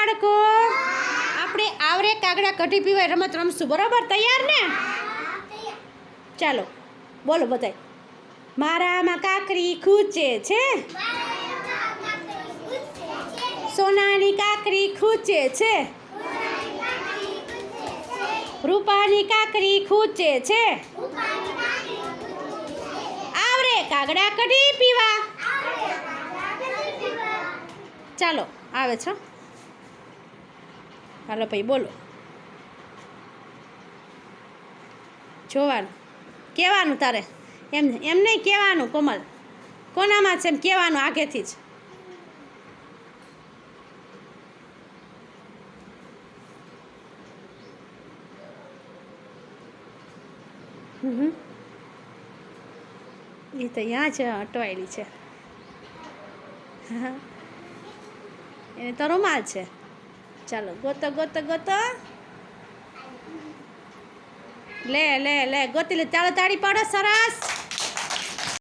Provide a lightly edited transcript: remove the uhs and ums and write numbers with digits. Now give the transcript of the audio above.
બાળકો આપણે આવરે કાગડા કઢી પીવાય રમત રમશું બરાબર તૈયાર ને ચાલો બોલો બધાય મારામાં કાકરી ખૂચે છે સોનાની કાકરી ખૂચે છે રૂપાની કાકરી ખૂચે છે આવરે કાગડા કઢી પીવા ચાલો આવે છો હાલો ભાઈ બોલો જોવાનું કહેવાનું તારે એમ એમ નહીં કહેવાનું કોમલ કોનામાં છે એમ કહેવાનું આગેથી જ એ તો ત્યાં જ અટવાયેલી છે એને તો રૂમાલ છે ચાલો ગોતો ગોતો ગોતો લે લે લે ગોતી લે ચાલો તાળી પાડો સરસ